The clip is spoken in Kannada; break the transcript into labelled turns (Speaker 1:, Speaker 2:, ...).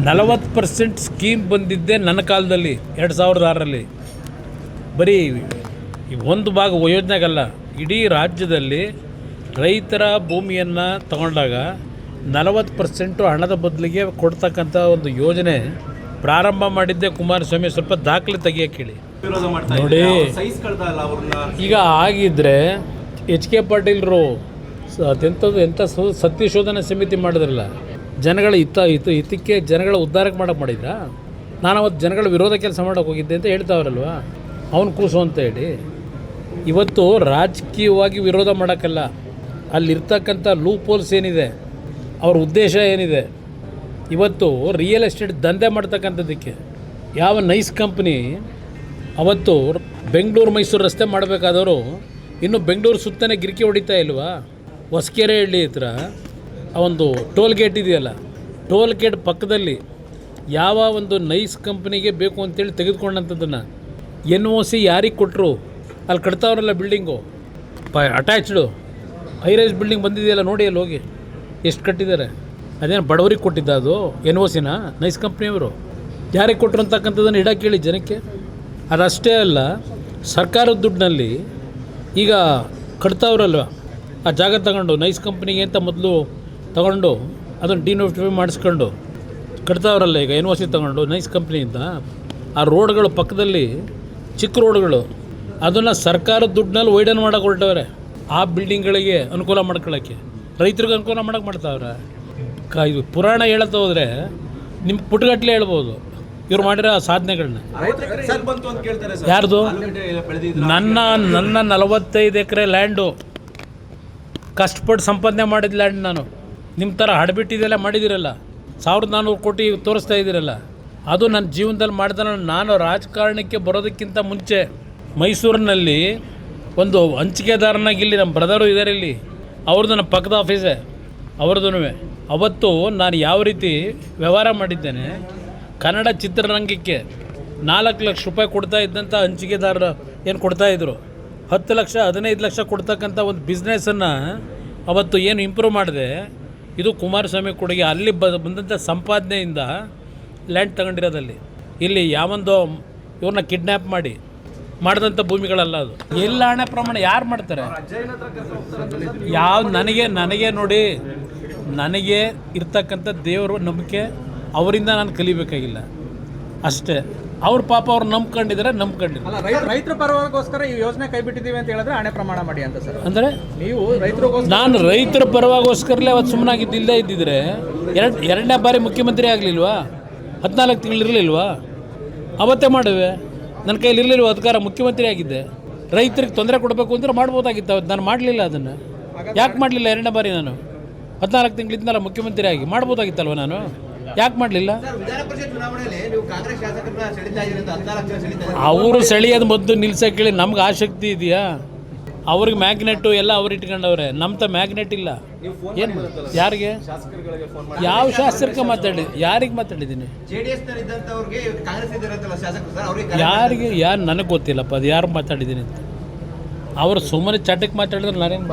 Speaker 1: 40% ಸ್ಕೀಮ್ ಬಂದಿದ್ದೆ ನನ್ನ ಕಾಲದಲ್ಲಿ 2006ರಲ್ಲಿ. ಬರೀ ಒಂದು ಭಾಗ ಯೋಜನೆಗಲ್ಲ, ಇಡೀ ರಾಜ್ಯದಲ್ಲಿ ರೈತರ ಭೂಮಿಯನ್ನು ತಗೊಂಡಾಗ 40% ಹಣದ ಬದಲಿಗೆ ಕೊಡ್ತಕ್ಕಂಥ ಒಂದು ಯೋಜನೆ ಪ್ರಾರಂಭ ಮಾಡಿದ್ದೆ ಕುಮಾರಸ್ವಾಮಿ. ಸ್ವಲ್ಪ ದಾಖಲೆ ತೆಗಿಯೋಕೆ ಹೇಳಿ ನೋಡಿ. ಈಗ ಆಗಿದ್ದರೆ HK ಪಾಟೀಲ್ರು ಎಂಥ ಸತ್ಯಶೋಧನಾ ಸಮಿತಿ ಮಾಡಿದ್ರಲ್ಲ, ಜನಗಳ ಹಿತಕ್ಕೆ ಜನಗಳ ಉದ್ಧಾರಕ್ಕೆ ಮಾಡೋಕ್ಕೆ ಮಾಡಿದ್ರಾ? ನಾನು ಅವತ್ತು ಜನಗಳ ವಿರೋಧ ಕೆಲಸ ಮಾಡೋಕ್ಕೆ ಹೋಗಿದ್ದೆ ಅಂತ ಹೇಳ್ತಾವ್ರಲ್ವ, ಅವನು ಕೂಸು ಅಂತ ಹೇಳಿ. ಇವತ್ತು ರಾಜಕೀಯವಾಗಿ ವಿರೋಧ ಮಾಡೋಕ್ಕಲ್ಲ, ಅಲ್ಲಿರ್ತಕ್ಕಂಥ ಲೂಪ್ ಹೋಲ್ಸ್ ಏನಿದೆ, ಅವ್ರ ಉದ್ದೇಶ ಏನಿದೆ, ಇವತ್ತು ರಿಯಲ್ ಎಸ್ಟೇಟ್ ದಂಧೆ ಮಾಡ್ತಕ್ಕಂಥದ್ದಕ್ಕೆ ಯಾವ ನೈಸ್ ಕಂಪ್ನಿ ಅವತ್ತು ಬೆಂಗಳೂರು ಮೈಸೂರು ರಸ್ತೆ ಮಾಡಬೇಕಾದವರು ಇನ್ನು ಬೆಂಗಳೂರು ಸುತ್ತನೇ ಗಿರಿಕಿ ಹೊಡಿತಾ ಇಲ್ವಾ? ಹೊಸಕೆರೆ ಹಳ್ಳಿ ಹತ್ರ ಒಂದು ಟೋಲ್ ಗೇಟ್ ಇದೆಯಲ್ಲ, ಟೋಲ್ ಗೇಟ್ ಪಕ್ಕದಲ್ಲಿ ಯಾವ ಒಂದು ನೈಸ್ ಕಂಪ್ನಿಗೆ ಬೇಕು ಅಂತೇಳಿ ತೆಗೆದುಕೊಂಡಂಥದ್ದನ್ನು NOC ಯಾರಿಗೆ ಕೊಟ್ಟರು? ಅಲ್ಲಿ ಕಟ್ತಾವ್ರಲ್ಲ ಬಿಲ್ಡಿಂಗು, ಅಟ್ಯಾಚ್ಡು ಹೈರೈಸ್ ಬಿಲ್ಡಿಂಗ್ ಬಂದಿದೆಯಲ್ಲ, ನೋಡಿ ಅಲ್ಲಿ ಹೋಗಿ ಎಷ್ಟು ಕಟ್ಟಿದ್ದಾರೆ. ಅದೇನು ಬಡವರಿಗೆ ಕೊಟ್ಟಿದ್ದ ಅದು NOCನ? ನೈಸ್ ಕಂಪ್ನಿಯವರು ಯಾರಿಗೆ ಕೊಟ್ಟರು ಅಂತಕ್ಕಂಥದ್ದನ್ನು ಇಡಕ್ಕೆ ಹೇಳಿ ಜನಕ್ಕೆ. ಅದಷ್ಟೇ ಅಲ್ಲ, ಸರ್ಕಾರದ ದುಡ್ಡಿನಲ್ಲಿ ಈಗ ಕಟ್ತಾವ್ರಲ್ವ, ಆ ಜಾಗ ತಗೊಂಡು ನೈಸ್ ಕಂಪ್ನಿಗೆ ಅಂತ ಮೊದಲು ತಗೊಂಡು ಅದನ್ನು ಡಿನೋಟಿಫೈ ಮಾಡಿಸ್ಕೊಂಡು ಕಟ್ತಾವ್ರಲ್ಲ ಈಗ NOC ತಗೊಂಡು ನೈಸ್ ಕಂಪ್ನಿಯಿಂದ. ಆ ರೋಡ್ಗಳು ಪಕ್ಕದಲ್ಲಿ ಚಿಕ್ಕ ರೋಡ್ಗಳು, ಅದನ್ನು ಸರ್ಕಾರದ ದುಡ್ಡಿನಲ್ಲಿ ವೈಡನ್ ಮಾಡೋಕೆ ಹೊರಟವ್ರೆ. ಆ ಬಿಲ್ಡಿಂಗ್ಗಳಿಗೆ ಅನುಕೂಲ ಮಾಡ್ಕೊಳ್ಳೋಕ್ಕೆ, ರೈತರಿಗೆ ಅನುಕೂಲ ಮಾಡೋಕೆ ಮಾಡ್ತಾವ್ರೆ. ಇದು ಪುರಾಣ ಹೇಳತ್ತ ಹೋದರೆ ನಿಮ್ಮ ಪುಟಗಟ್ಟಲೆ ಹೇಳ್ಬೋದು ಇವ್ರು ಮಾಡಿರೋ ಸಾಧನೆಗಳನ್ನ. ಯಾರ್ದು? ನನ್ನ 45 ಎಕರೆ ಲ್ಯಾಂಡು ಕಷ್ಟಪಟ್ಟು ಸಂಪಾದನೆ ಮಾಡಿದ ಲ್ಯಾಂಡ್ ನಾನು. ನಿಮ್ಮ ಥರ ಹಡಬಿಟ್ಟಿದೆಲ್ಲ ಮಾಡಿದಿರಲ್ಲ, 1400 ಕೋಟಿ ತೋರಿಸ್ತಾ ಇದ್ದೀರಲ್ಲ, ಅದು ನನ್ನ ಜೀವನದಲ್ಲಿ ಮಾಡಿದ. ನಾನು ರಾಜಕಾರಣಕ್ಕೆ ಬರೋದಕ್ಕಿಂತ ಮುಂಚೆ ಮೈಸೂರಿನಲ್ಲಿ ಒಂದು ಹಂಚಿಕೆದಾರನಾಗಿ, ಇಲ್ಲಿ ನಮ್ಮ ಬ್ರದರು ಇದ್ದಾರೆ, ಇಲ್ಲಿ ಅವ್ರದ್ದು ನಮ್ಮ ಪಕ್ಕದ ಆಫೀಸೇ ಅವ್ರದ್ದು. ಅವತ್ತು ನಾನು ಯಾವ ರೀತಿ ವ್ಯವಹಾರ ಮಾಡಿದ್ದೇನೆ, ಕನ್ನಡ ಚಿತ್ರರಂಗಕ್ಕೆ 4 ಲಕ್ಷ ರೂಪಾಯಿ ಕೊಡ್ತಾ ಇದ್ದಂಥ ಹಂಚಿಕೆದಾರರು ಏನು ಕೊಡ್ತಾಯಿದ್ರು, 10 ಲಕ್ಷ 15 ಲಕ್ಷ ಕೊಡ್ತಕ್ಕಂಥ ಒಂದು ಬಿಸ್ನೆಸ್ಸನ್ನು ಅವತ್ತು ಏನು ಇಂಪ್ರೂವ್ ಮಾಡಿದೆ. ಇದು ಕುಮಾರಸ್ವಾಮಿ ಕೊಡುಗೆ. ಅಲ್ಲಿ ಬಂದಂಥ ಸಂಪಾದನೆಯಿಂದ ಲ್ಯಾಂಡ್ ತಗೊಂಡಿರೋದಲ್ಲಿ. ಇಲ್ಲಿ ಯಾವೊಂದು ಇವ್ರನ್ನ ಕಿಡ್ನ್ಯಾಪ್ ಮಾಡಿ ಮಾಡಿದಂಥ ಭೂಮಿಗಳಲ್ಲ ಅದು. ಎಲ್ಲ ಹಣ ಪ್ರಮಾಣ ಯಾರು ಮಾಡ್ತಾರೆ? ನನಗೆ ನೋಡಿ, ನನಗೆ ಇರ್ತಕ್ಕಂಥ ದೇವರು ನಂಬಿಕೆ, ಅವರಿಂದ ನಾನು ಕಲಿಬೇಕಾಗಿಲ್ಲ ಅಷ್ಟೇ. ಅವ್ರ ಪಾಪ ಅವ್ರು ನಂಬ್ಕೊಂಡಿದ್ದಾರೆ.
Speaker 2: ರೈತರ ಪರವಾಗೋಸ್ಕರ ಈ ಯೋಜನೆ ಕೈ ಬಿಟ್ಟಿದ್ದೀವಿ ಅಂತ ಹೇಳಿದ್ರೆ ಹಣೆ ಪ್ರಮಾಣ ಮಾಡಿ ಅಂತ ಸರ್.
Speaker 1: ಅಂದರೆ
Speaker 2: ನೀವು ರೈತರಿಗೋಸ್ಕರ,
Speaker 1: ನಾನು ರೈತರ ಪರವಾಗೋಸ್ಕರಲೇ ಅವತ್ತು ಸುಮ್ಮನಾಗಿದ್ದಿಲ್ಲದೆ ಇದ್ದಿದ್ರೆ ಎರಡನೇ ಬಾರಿ ಮುಖ್ಯಮಂತ್ರಿ ಆಗಲಿಲ್ವಾ? 14 ತಿಂಗಳಿರಲಿಲ್ವಾ? ಅವತ್ತೇ ಮಾಡುವೆ. ನನ್ನ ಕೈಲಿ ಇರಲಿಲ್ವ ಅಧಿಕಾರ? ಮುಖ್ಯಮಂತ್ರಿ ಆಗಿದ್ದೆ. ರೈತರಿಗೆ ತೊಂದರೆ ಕೊಡಬೇಕು ಅಂದರೆ ಮಾಡ್ಬೋದಾಗಿತ್ತು. ಅವತ್ತು ನಾನು ಮಾಡಲಿಲ್ಲ. ಅದನ್ನು ಯಾಕೆ ಮಾಡಲಿಲ್ಲ? ಎರಡನೇ ಬಾರಿ ನಾನು 14 ತಿಂಗಳಿಂದಲ್ಲ ಮುಖ್ಯಮಂತ್ರಿ ಆಗಿ ಮಾಡ್ಬೋದಾಗಿತ್ತಲ್ವ ನಾನು? ಯಾಕೆ ಮಾಡಲಿಲ್ಲ? ಅವರು ಸೆಳೆಯೋದು ಮೊದಲು ನಿಲ್ಸಕ್ಕೆ ಹೇಳಿ. ನಮ್ಗೆ ಆಸಕ್ತಿ ಇದೆಯಾ? ಅವ್ರಿಗೆ ಮ್ಯಾಗ್ನೆಟ್ಟು ಎಲ್ಲ ಅವ್ರು ಇಟ್ಕೊಂಡವ್ರೆ. ನಮ್ಮ ಮ್ಯಾಗ್ನೆಟ್ ಇಲ್ಲ. ಏನು? ಯಾರಿಗೆ? ಯಾವ ಶಾಸಕರಿಗೆ ಯಾರಿಗೆ ಮಾತಾಡಿದ್ದೀನಿ? ಯಾರಿಗೆ? ನನಗೆ ಗೊತ್ತಿಲ್ಲಪ್ಪ ಅದು ಯಾರು ಮಾತಾಡಿದ್ದೀನಿ ಅಂತ. ಅವರು ಸುಮ್ಮನೆ ಚಟಕ್ಕೆ ಮಾತಾಡಿದ್ರೆ ನಾನೇನು